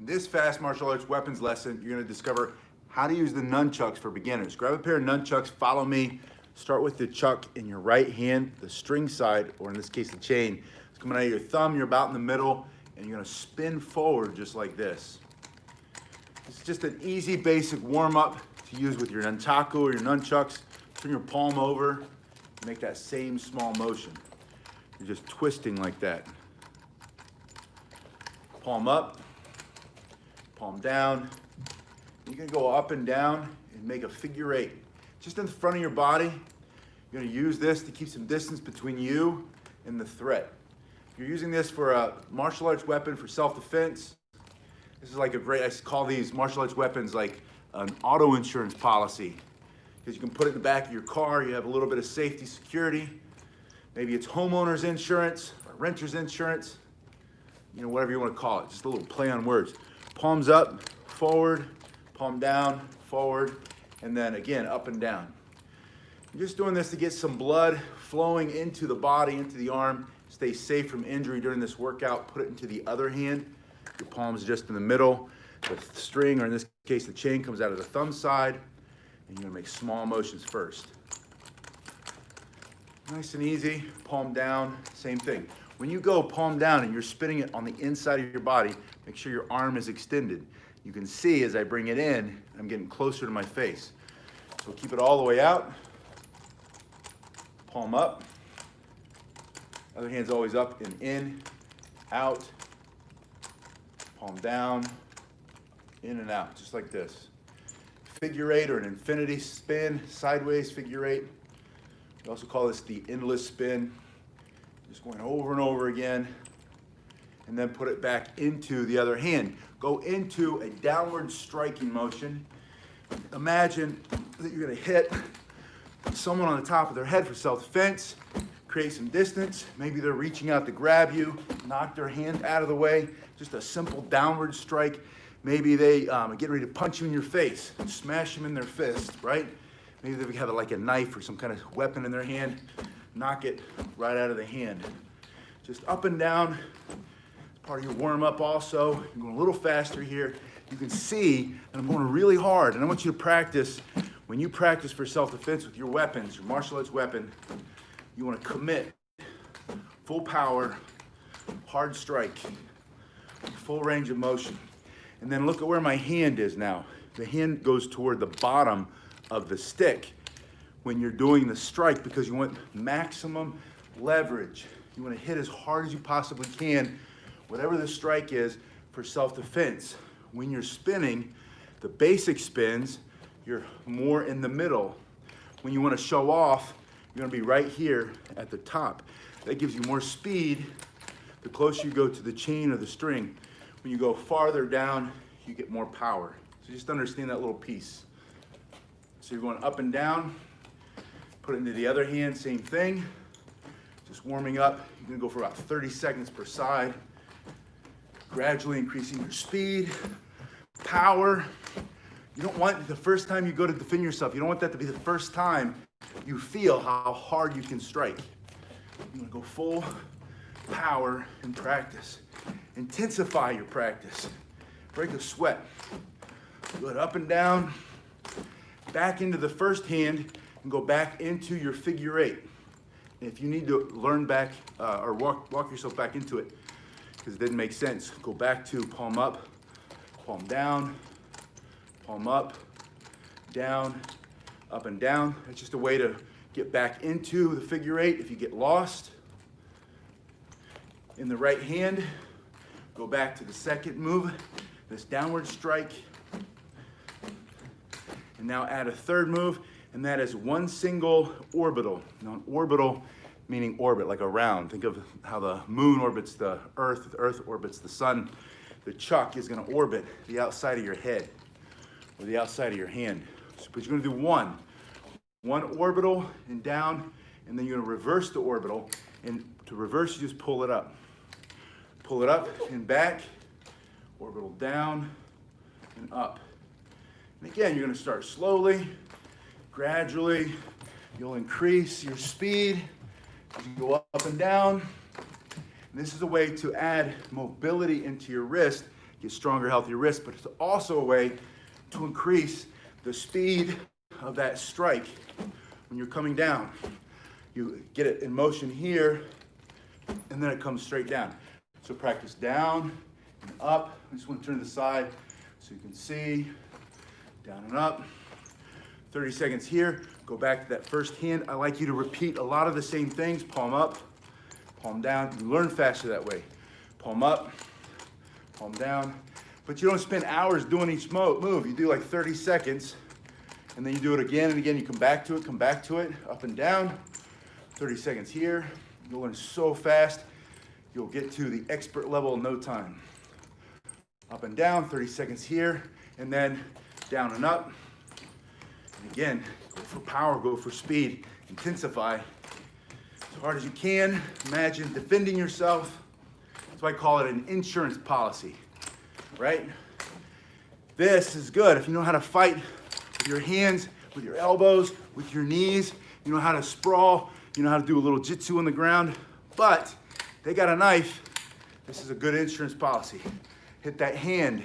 In this fast martial arts weapons lesson, you're going to discover how to use the nunchucks for beginners. Grab a pair of nunchucks, follow me. Start with the chuck in your right hand, the string side, or in this case, the chain. It's coming out of your thumb, you're about in the middle, and you're going to spin forward just like this. It's just an easy, basic warm-up to use with your nunchaku or your nunchucks. Turn your palm over, make that same small motion. You're just twisting like that. Palm up, palm down. You can go up and down and make a figure eight. Just in the front of your body, you're gonna use this to keep some distance between you and the threat. If you're using this for a martial arts weapon for self-defense, this is like a great, I call these martial arts weapons like an auto insurance policy, because you can put it in the back of your car, you have a little bit of safety, security. Maybe it's homeowner's insurance or renter's insurance, you know, whatever you want to call it, just a little play on words. Palms up, forward, palm down, forward, and then again, up and down. You're just doing this to get some blood flowing into the body, into the arm, stay safe from injury during this workout. Put it into the other hand. Your palm's just in the middle. The string, or in this case, the chain, comes out of the thumb side, and you're gonna make small motions first. Nice and easy, palm down, same thing. When you go palm down and you're spinning it on the inside of your body, make sure your arm is extended. You can see as I bring it in, I'm getting closer to my face. So keep it all the way out. Palm up. Other hand's always up and in, out. Palm down, in and out, just like this. Figure eight or an infinity spin, sideways figure eight. We also call this the endless spin. Just going over and over again, and then put it back into the other hand. Go into a downward striking motion. Imagine that you're gonna hit someone on the top of their head for self-defense, create some distance. Maybe they're reaching out to grab you, knock their hand out of the way. Just a simple downward strike. Maybe they are getting ready to punch you in your face, smash them in their fist, right? Maybe they have like a knife or some kind of weapon in their hand, knock it right out of the hand. Just up and down, part of your warm-up also. You're going a little faster here. You can see that I'm going really hard, and I want you to practice. When you practice for self-defense with your weapons, your martial arts weapon, you want to commit full power, hard strike, full range of motion. And then look at where my hand is now. The hand goes toward the bottom of the stick when you're doing the strike, because you want maximum leverage. You want to hit as hard as you possibly can, whatever the strike is, for self-defense. When you're spinning, the basic spins, you're more in the middle. When you want to show off, you're going to be right here at the top. That gives you more speed the closer you go to the chain or the string. When you go farther down, you get more power. So just understand that little piece. So you're going up and down, put it into the other hand, same thing. Just warming up. You're gonna go for about 30 seconds per side. Gradually increasing your speed, power. You don't want the first time you go to defend yourself, you don't want that to be the first time you feel how hard you can strike. You wanna go full power in practice. Intensify your practice. Break a sweat. Go up and down, back into the first hand, and go back into your figure eight. And if you need to learn back or walk yourself back into it because it didn't make sense, go back to palm up, palm down, palm up, down, up and down. That's just a way to get back into the figure eight if you get lost. In the right hand, go back to the second move, this downward strike. And now add a third move, and that is one single orbital. Now, an orbital meaning orbit, like around. Think of how the moon orbits the earth orbits the sun. The chuck is gonna orbit the outside of your head or the outside of your hand. But you're gonna do one orbital and down, and then you're gonna reverse the orbital. And to reverse, you just pull it up. Pull it up and back, orbital down and up. And again, you're gonna start slowly, gradually. You'll increase your speed as you go up and down. And this is a way to add mobility into your wrist, get stronger, healthier wrists, but it's also a way to increase the speed of that strike when you're coming down. You get it in motion here, and then it comes straight down. So practice down and up. I just want to turn to the side so you can see. Down and up. 30 seconds here. Go back to that first hand. I like you to repeat a lot of the same things. Palm up, palm down. You learn faster that way. Palm up, palm down. But you don't spend hours doing each move. You do like 30 seconds, and then you do it again and again. You come back to it, up and down. 30 seconds here. You'll learn so fast. You'll get to the expert level in no time. Up and down, 30 seconds here, and then down and up. And again, go for power, go for speed, intensify as hard as you can. Imagine defending yourself. That's why I call it an insurance policy, right? This is good if you know how to fight with your hands, with your elbows, with your knees. You know how to sprawl. You know how to do a little jitsu on the ground. But they got a knife. This is a good insurance policy. Hit that hand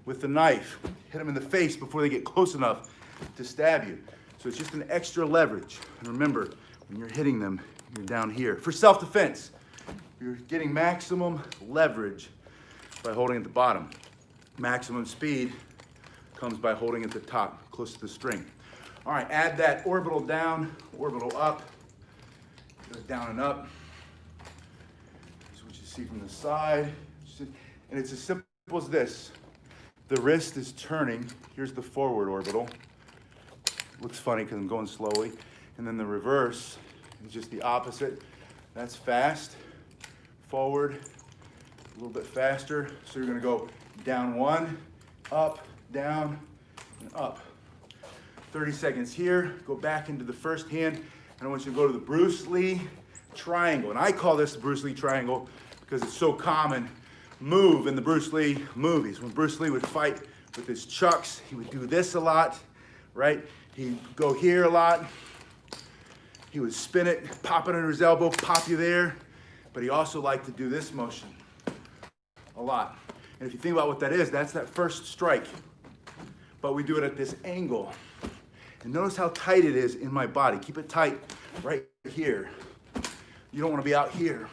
with the knife. Hit them in the face before they get close enough to stab you. So it's just an extra leverage. And remember, when you're hitting them, you're down here. For self-defense, you're getting maximum leverage by holding at the bottom. Maximum speed comes by holding at the top, close to the string. All right, add that orbital down, orbital up. Goes down and up. This is what you see from the side. And it's as simple as this. The wrist is turning. Here's the forward orbital. Looks funny because I'm going slowly. And then the reverse is just the opposite. That's fast, forward, a little bit faster. So you're gonna go down one, up, down, and up. 30 seconds here. Go back into the first hand. And I want you to go to the Bruce Lee triangle. And I call this the Bruce Lee triangle because it's so common move in the Bruce Lee movies. When Bruce Lee would fight with his chucks, he would do this a lot, right? He'd go here a lot. He would spin it, pop it under his elbow, pop you there. But he also liked to do this motion a lot. And if you think about what that is, that's that first strike. But we do it at this angle. And notice how tight it is in my body. Keep it tight right here. You don't want to be out here.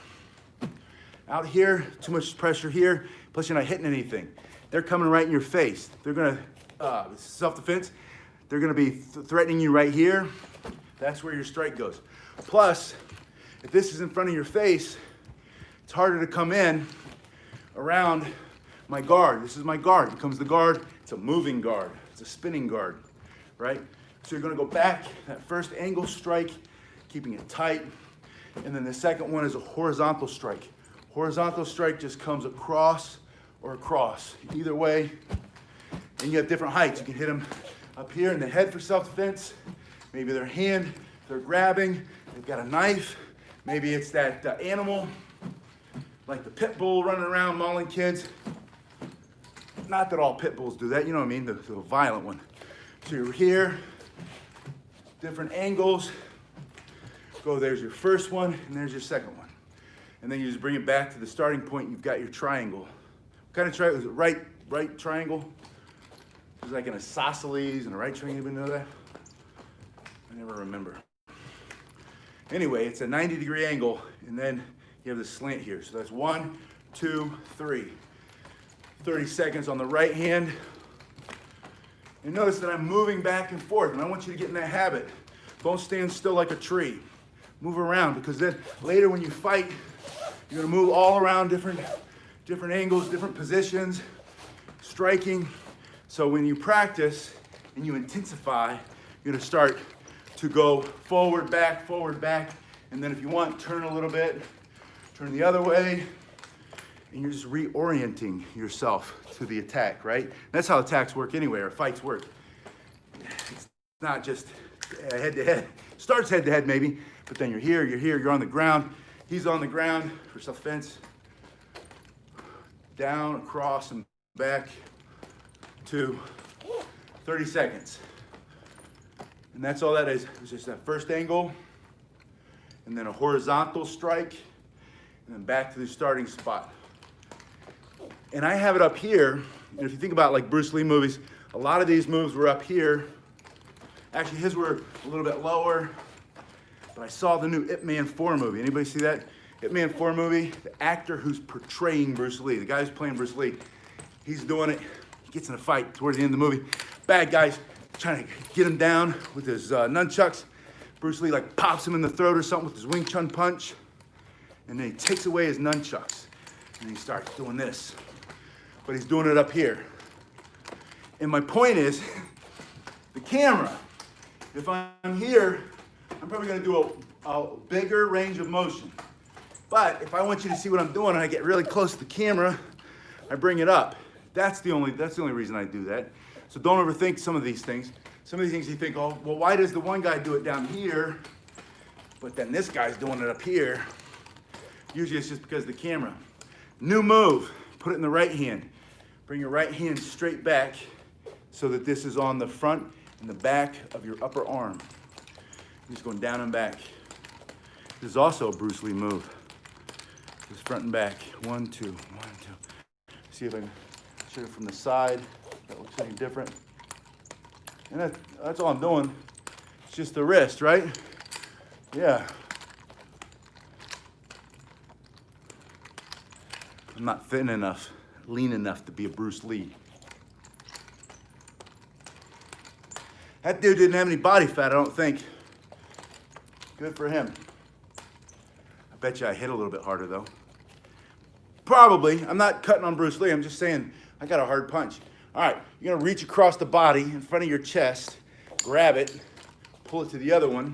Out here, too much pressure here, plus you're not hitting anything. They're coming right in your face. They're gonna, self-defense, they're gonna be threatening you right here. That's where your strike goes. Plus, if this is in front of your face, it's harder to come in around my guard. This is my guard. Here comes the guard. It's a moving guard. It's a spinning guard, right? So you're gonna go back, that first angle strike, keeping it tight. And then the second one is a horizontal strike. Horizontal strike just comes across or across. Either way, and you have different heights. You can hit them up here in the head for self-defense. Maybe their hand, they're grabbing, they've got a knife. Maybe it's that animal, like the pit bull running around mauling kids. Not that all pit bulls do that, you know what I mean, the violent one. So you're here, different angles. Go, there's your first one, and there's your second one. And then you just bring it back to the starting point. You've got your triangle. What kind of triangle? Is it right triangle? It's like an isosceles and a right triangle. Anybody know that? I never remember. Anyway, it's a 90-degree angle, and then you have the slant here. So that's 1, 2, 3. 30 seconds on the right hand. And notice that I'm moving back and forth, and I want you to get in that habit. Don't stand still like a tree. Move around, because then later when you fight, you're gonna move all around different angles, different positions, striking. So when you practice and you intensify, you're gonna start to go forward, back, and then if you want, turn a little bit, turn the other way, and you're just reorienting yourself to the attack, right? That's how attacks work anyway, or fights work. It's not just head-to-head. Starts head-to-head maybe, but then you're here, you're on the ground. He's on the ground for self-defense. Down, across, and back to 30 seconds. And that's all that is. It's just that first angle, and then a horizontal strike, and then back to the starting spot. And I have it up here. And if you think about like Bruce Lee movies, a lot of these moves were up here. Actually, his were a little bit lower. But I saw the new Ip Man 4 movie. Anybody see that? Ip Man 4 movie, the actor who's portraying Bruce Lee, the guy who's playing Bruce Lee, he's doing it. He gets in a fight towards the end of the movie. Bad guy's trying to get him down with his nunchucks. Bruce Lee like pops him in the throat or something with his Wing Chun punch. And then he takes away his nunchucks. And he starts doing this. But he's doing it up here. And my point is, the camera, if I'm here, I'm probably gonna do a bigger range of motion. But if I want you to see what I'm doing and I get really close to the camera, I bring it up. That's the only reason I do that. So don't overthink some of these things. Some of these things you think, oh, well, why does the one guy do it down here, but then this guy's doing it up here? Usually it's just because of the camera. New move, put it in the right hand. Bring your right hand straight back so that this is on the front and the back of your upper arm. Just going down and back. This is also a Bruce Lee move. Just front and back. 1, 2, 1, 2. See if I can shoot it from the side. If that looks any different. And that's all I'm doing. It's just the wrist, right? Yeah. I'm not thin enough, lean enough to be a Bruce Lee. That dude didn't have any body fat, I don't think. Good for him. I bet you I hit a little bit harder though. Probably. I'm not cutting on Bruce Lee. I'm just saying I got a hard punch. All right, you're gonna reach across the body in front of your chest, grab it, pull it to the other one,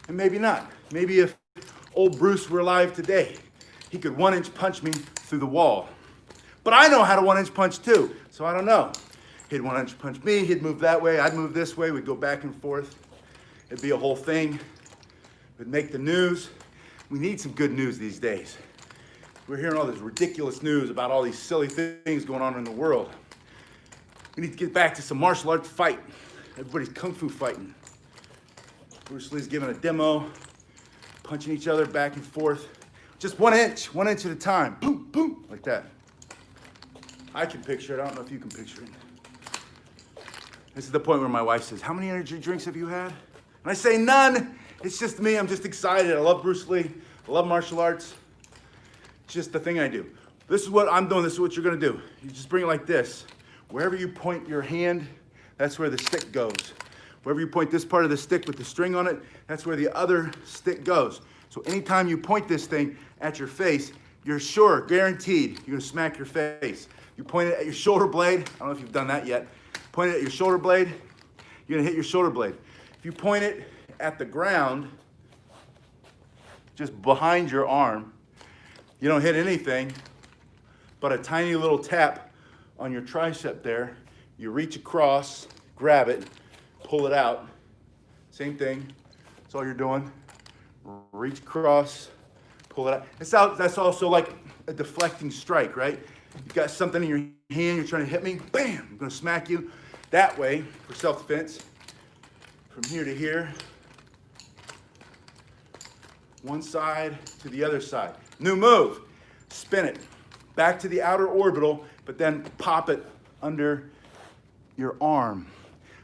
and maybe not. Maybe if old Bruce were alive today, he could 1-inch punch me through the wall. But I know how to 1-inch punch too, so I don't know. He'd 1-inch punch me, he'd move that way, I'd move this way, we'd go back and forth. It'd be a whole thing. It'd make the news. We need some good news these days. We're hearing all this ridiculous news about all these silly things going on in the world. We need to get back to some martial arts fight. Everybody's kung fu fighting. Bruce Lee's giving a demo, punching each other back and forth. Just 1 inch at a time. Boom, boom, like that. I can picture it. I don't know if you can picture it. This is the point where my wife says, how many energy drinks have you had? And I say none. It's just me. I'm just excited. I love Bruce Lee. I love martial arts. It's just the thing I do. This is what I'm doing. This is what you're going to do. You just bring it like this. Wherever you point your hand, that's where the stick goes. Wherever you point this part of the stick with the string on it, that's where the other stick goes. So anytime you point this thing at your face, you're sure, guaranteed, you're going to smack your face. You point it at your shoulder blade. I don't know if you've done that yet. Point it at your shoulder blade, you're going to hit your shoulder blade. If you point it at the ground, just behind your arm, you don't hit anything but a tiny little tap on your tricep there. You reach across, grab it, pull it out. Same thing. That's all you're doing. Reach across, pull it out. That's also like a deflecting strike, right? You've got something in your hand, you're trying to hit me, bam, I'm gonna smack you that way for self-defense. From here to here. One side to the other side. New move, spin it. Back to the outer orbital, but then pop it under your arm.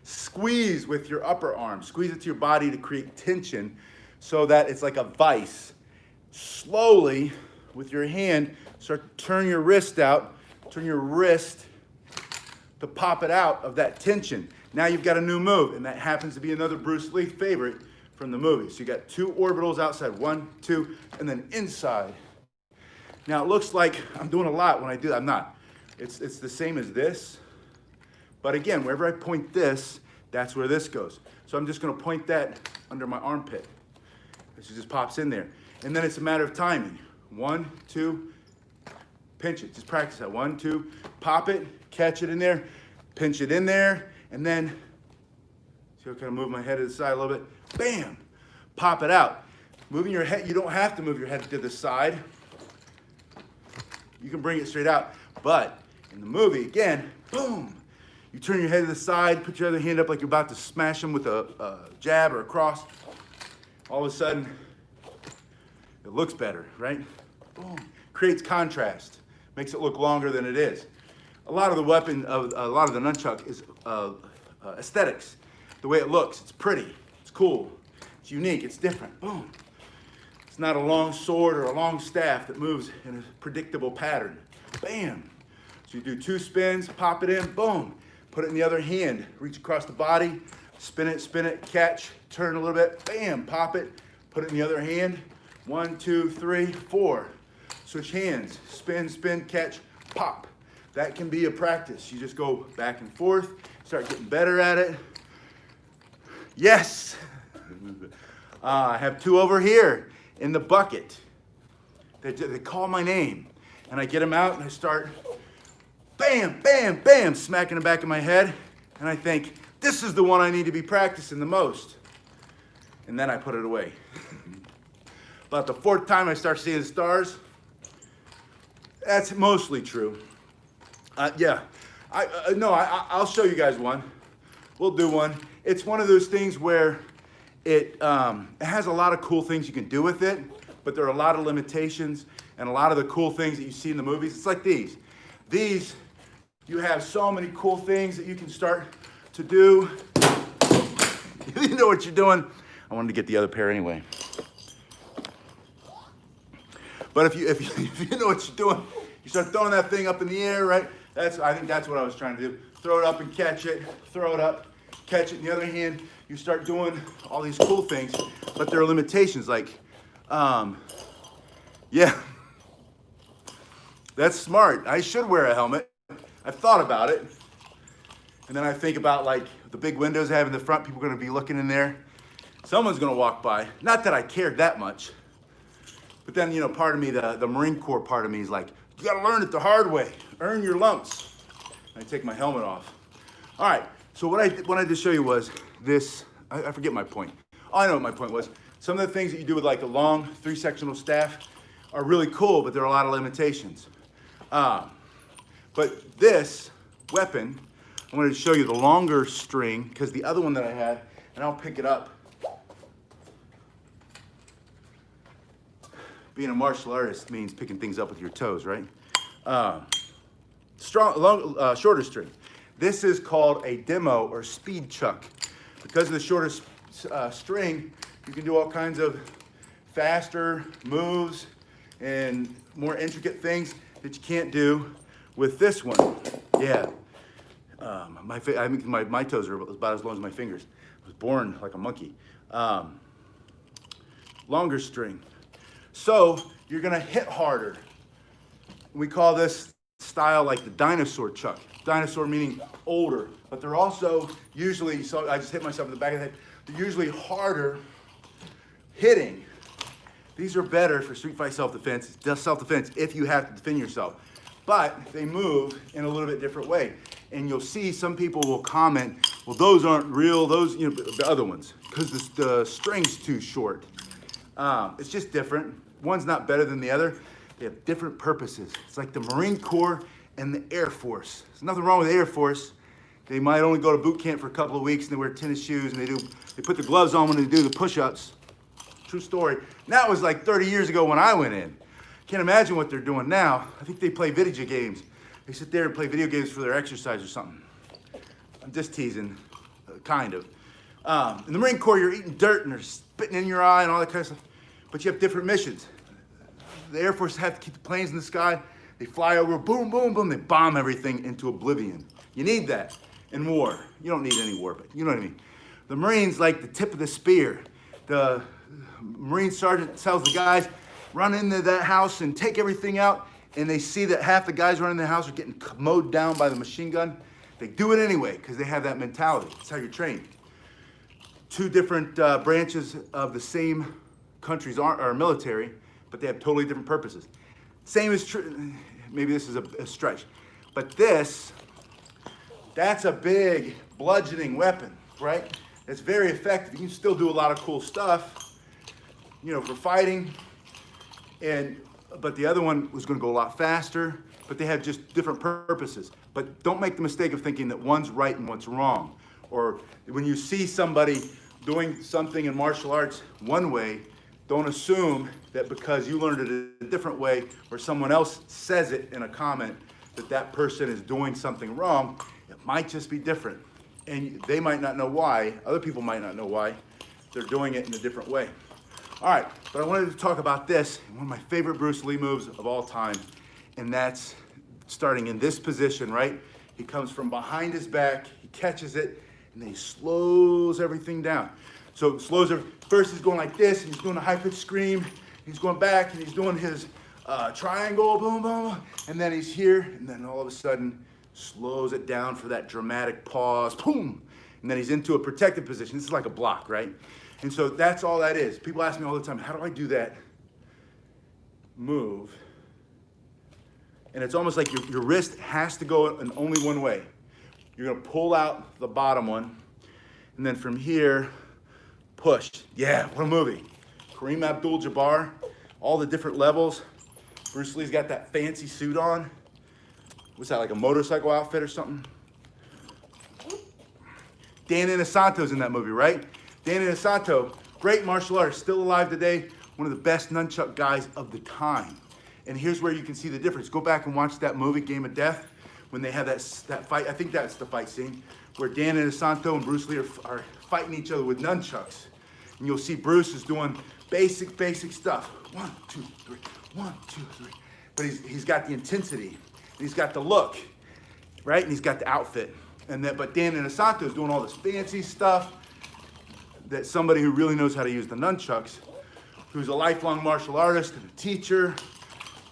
Squeeze with your upper arm. Squeeze it to your body to create tension so that it's like a vice. Slowly, with your hand, start to turn your wrist out, turn your wrist to pop it out of that tension. Now you've got a new move, and that happens to be another Bruce Lee favorite from the movie. So you got 2 orbitals outside, 1, 2, and then inside. Now it looks like I'm doing a lot when I do that. I'm not. It's the same as this. But again, wherever I point this, that's where this goes. So I'm just gonna point that under my armpit. This just pops in there. And then it's a matter of timing. 1, 2, pinch it. Just practice that. 1, 2, pop it, catch it in there, pinch it in there, and then, see how I kind of move my head to the side a little bit? Bam! Pop it out. Moving your head, you don't have to move your head to the side. You can bring it straight out. But in the movie, again, boom! You turn your head to the side, put your other hand up like you're about to smash them with a jab or a cross. All of a sudden, it looks better, right? Boom. Creates contrast. Makes it look longer than it is. A lot of the nunchuck is aesthetics. The way it looks, it's pretty, it's cool, it's unique, it's different. Boom. It's not a long sword or a long staff that moves in a predictable pattern. Bam. So you do 2 spins, pop it in, boom. Put it in the other hand, reach across the body, spin it, catch, turn a little bit, bam, pop it, put it in the other hand. 1, 2, 3, 4. Switch hands, spin, catch, pop. That can be a practice. You just go back and forth, start getting better at it. Yes. I have 2 over here in the bucket. They call my name, and I get them out and I start bam, bam, bam, smacking the back of my head, and I think, this is the one I need to be practicing the most. And then I put it away. About the 4th time I start seeing stars. That's mostly true. Yeah, I'll show you guys one. We'll do one. It's one of those things where it has a lot of cool things you can do with it, but there are a lot of limitations, and a lot of the cool things that you see in the movies, it's like these. These, you have so many cool things that you can start to do. You know what you're doing. I wanted to get the other pair anyway. But if you know what you're doing, you start throwing that thing up in the air, right? I think that's what I was trying to do. Throw it up and catch it, throw it up, catch it. In the other hand, you start doing all these cool things, but there are limitations like, yeah, that's smart. I should wear a helmet. I've thought about it. And then I think about like the big windows I have in the front, people are gonna be looking in there. Someone's gonna walk by. Not that I cared that much, but then, part of me, the Marine Corps part of me is like, you gotta learn it the hard way. Earn your lumps. I take my helmet off. All right, so what I wanted to show you was this, I forget my point. Oh, I know what my point was. Some of the things that you do with like a long 3-sectional staff are really cool, but there are a lot of limitations. But this weapon, I wanted to show you the longer string, because the other one that I had, and I'll pick it up. Being a martial artist means picking things up with your toes, right? Shorter string. This is called a demo or speed chuck. Because of the shorter string, you can do all kinds of faster moves and more intricate things that you can't do with this one. Yeah. I think my toes are about as long as my fingers. I was born like a monkey. Longer string. So you're gonna hit harder. We call this style like the dinosaur chuck. Dinosaur meaning older, but they're also usually, so I just hit myself in the back of the head, they're usually harder hitting. These are better for street fight self-defense, just self-defense if you have to defend yourself. But they move in a little bit different way. And you'll see some people will comment, well, those aren't real, those, the other ones, because the string's too short. It's just different. One's not better than the other. They have different purposes. It's like the Marine Corps and the Air Force. There's nothing wrong with the Air Force. They might only go to boot camp for a couple of weeks and they wear tennis shoes and they put the gloves on when they do the push-ups. True story. And that was like 30 years ago when I went in. Can't imagine what they're doing now. I think they play video games. They sit there and play video games for their exercise or something. I'm just teasing, kind of. In the Marine Corps, you're eating dirt and they're spitting in your eye and all that kind of stuff. But you have different missions. The Air Force have to keep the planes in the sky. They fly over, boom, boom, boom. They bomb everything into oblivion. You need that in war. You don't need any war, but you know what I mean. The Marines like the tip of the spear. The Marine sergeant tells the guys, run into that house and take everything out. And they see that half the guys running the house are getting mowed down by the machine gun. They do it anyway because they have that mentality. That's how you're trained. 2 different branches of the same country's military, but they have totally different purposes. Same is true, maybe this is a stretch, but that's a big bludgeoning weapon, right? It's very effective. You can still do a lot of cool stuff, for fighting, but the other one was gonna go a lot faster, but they have just different purposes. But don't make the mistake of thinking that one's right and one's wrong. Or when you see somebody doing something in martial arts one way, Don't assume that because you learned it a different way or someone else says it in a comment that that person is doing something wrong. It might just be different. And they might not know why. Other people might not know why. They're doing it in a different way. All right, but I wanted to talk about this, one of my favorite Bruce Lee moves of all time, and that's starting in this position, right? He comes from behind his back, he catches it, and then he slows everything down. So first he's going like this, and he's doing a high-pitched scream, he's going back, and he's doing his triangle, boom, boom, and then he's here, and then all of a sudden, slows it down for that dramatic pause, boom, and then he's into a protected position. This is like a block, right? And so that's all that is. People ask me all the time, how do I do that move? And it's almost like your wrist has to go in only one way. You're gonna pull out the bottom one, and then from here, push. Yeah, what a movie. Kareem Abdul-Jabbar, all the different levels. Bruce Lee's got that fancy suit on. What's that, like a motorcycle outfit or something? Dan Inosanto's in that movie, right? Dan Inosanto, great martial artist, still alive today, one of the best nunchuck guys of the time. And here's where you can see the difference. Go back and watch that movie, Game of Death, when they have that fight. I think that's the fight scene where Dan Inosanto and Bruce Lee are fighting each other with nunchucks. And you'll see Bruce is doing basic stuff. 1, 2, 3, 1, 2, 3. But he's got the intensity. And he's got the look, right? And he's got the outfit. But Dan Inosanto is doing all this fancy stuff that somebody who really knows how to use the nunchucks, who's a lifelong martial artist and a teacher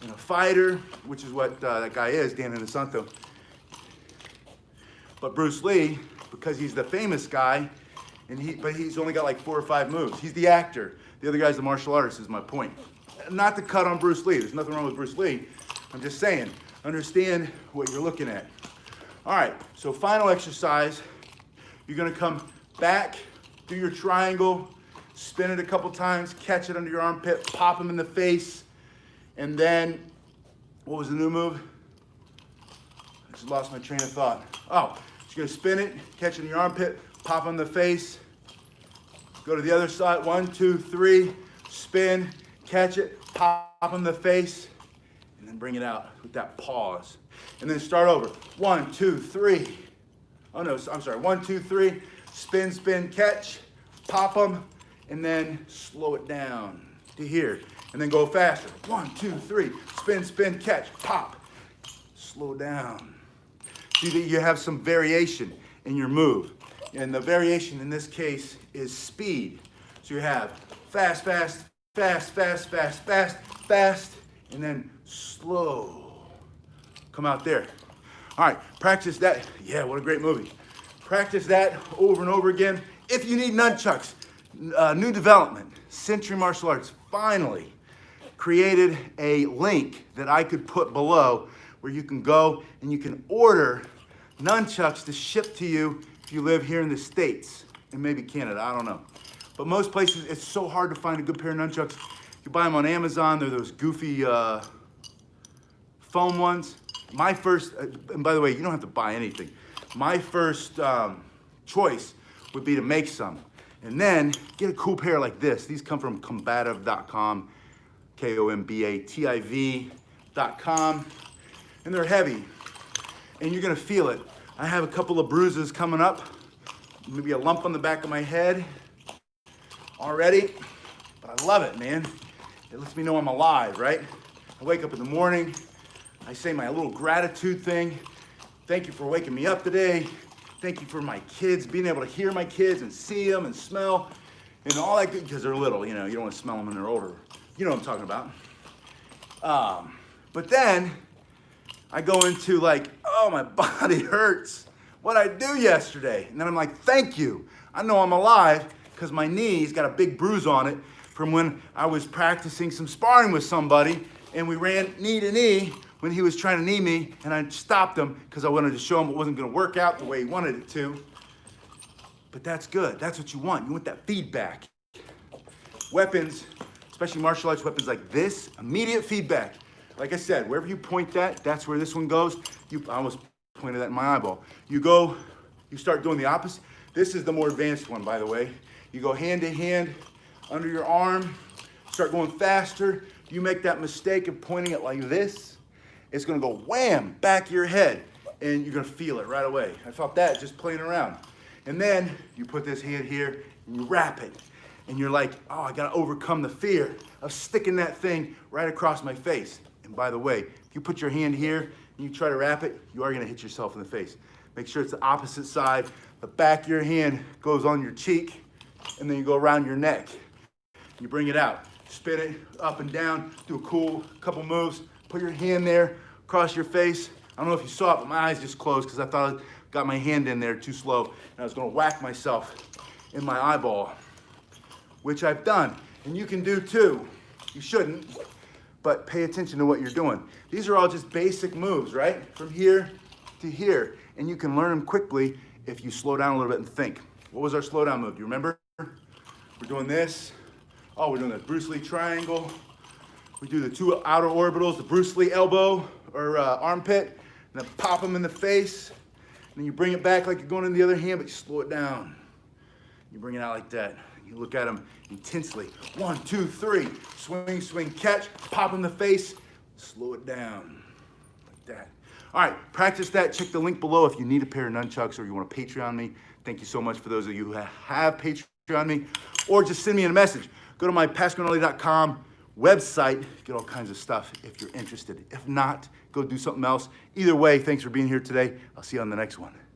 and a fighter, which is what that guy is, Dan Inosanto. But Bruce Lee, because he's the famous guy, but he's only got like 4 or 5 moves. He's the actor. The other guy's the martial artist, is my point. Not to cut on Bruce Lee. There's nothing wrong with Bruce Lee. I'm just saying, understand what you're looking at. All right, so final exercise. You're gonna come back, do your triangle, spin it a couple times, catch it under your armpit, pop him in the face, and then, what was the new move? I just lost my train of thought. Oh, you're gonna spin it, catch it in your armpit, pop him in the face, go to the other side, 1, 2, 3, spin, catch it, pop him in the face, and then bring it out with that pause. And then start over. 1, 2, 3. Oh no, I'm sorry. 1, 2, 3. Spin, catch, pop them, and then slow it down to here. And then go faster. 1, 2, 3. Spin, catch, pop. Slow down. See that you have some variation in your move. And the variation in this case is speed. So you have fast, and then slow. Come out there. All right, practice that. Yeah, what a great movie. Practice that over and over again. If you need nunchucks, new development, Century Martial Arts finally created a link that I could put below where you can go and you can order nunchucks to ship to you if you live here in the States and maybe Canada, I don't know. But most places, it's so hard to find a good pair of nunchucks. You buy them on Amazon, they're those goofy foam ones. My first, and by the way, you don't have to buy anything. My first choice would be to make some. And then get a cool pair like this. These come from combative.com, KOMBATIV.com. And they're heavy. And you're gonna feel it. I have a couple of bruises coming up. Maybe a lump on the back of my head already. But I love it, man. It lets me know I'm alive, right? I wake up in the morning. I say my little gratitude thing. Thank you for waking me up today. Thank you for my kids, being able to hear my kids and see them and smell and all that good, because they're little, you know, you don't want to smell them when they're older. You know what I'm talking about. But then I go into like, oh, my body hurts. What'd I do yesterday? And then I'm like, thank you. I know I'm alive because my knee's got a big bruise on it from when I was practicing some sparring with somebody and we ran knee to knee when he was trying to knee me, and I stopped him because I wanted to show him it wasn't gonna work out the way he wanted it to. But that's good, that's what you want. You want that feedback. Weapons, especially martial arts weapons like this, immediate feedback. Like I said, wherever you point that, that's where this one goes. I almost pointed that in my eyeball. You start doing the opposite. This is the more advanced one, by the way. You go hand to hand, under your arm, Start going faster. You make that mistake of pointing it like this, it's gonna go wham, back of your head, and you're gonna feel it right away. I felt that just playing around. And then you put this hand here and you wrap it. And you're like, oh, I gotta overcome the fear of sticking that thing right across my face. And by the way, if you put your hand here and you try to wrap it, you are gonna hit yourself in the face. Make sure it's the opposite side. The back of your hand goes on your cheek, and then you go around your neck. You bring it out, spin it up and down, do a cool couple moves, put your hand there, across your face. I don't know if you saw it, but my eyes just closed because I thought I got my hand in there too slow, and I was gonna whack myself in my eyeball, which I've done, and you can do too. You shouldn't, but pay attention to what you're doing. These are all just basic moves, right? From here to here, and you can learn them quickly if you slow down a little bit and think. What was our slow down move? Do you remember? We're doing this. Oh, we're doing the Bruce Lee triangle. We do the 2 outer orbitals, the Bruce Lee elbow or armpit, and then pop them in the face. And then you bring it back like you're going in the other hand, but you slow it down. You bring it out like that. You look at them intensely. 1, 2, 3. Swing, swing, catch. Pop in the face. Slow it down like that. All right, practice that. Check the link below if you need a pair of nunchucks or you want to Patreon me. Thank you so much for those of you who have Patreon me. Or just send me a message. Go to my PasqualeNelly.com website. Get all kinds of stuff if you're interested. If not, go do something else. Either way, thanks for being here today. I'll see you on the next one.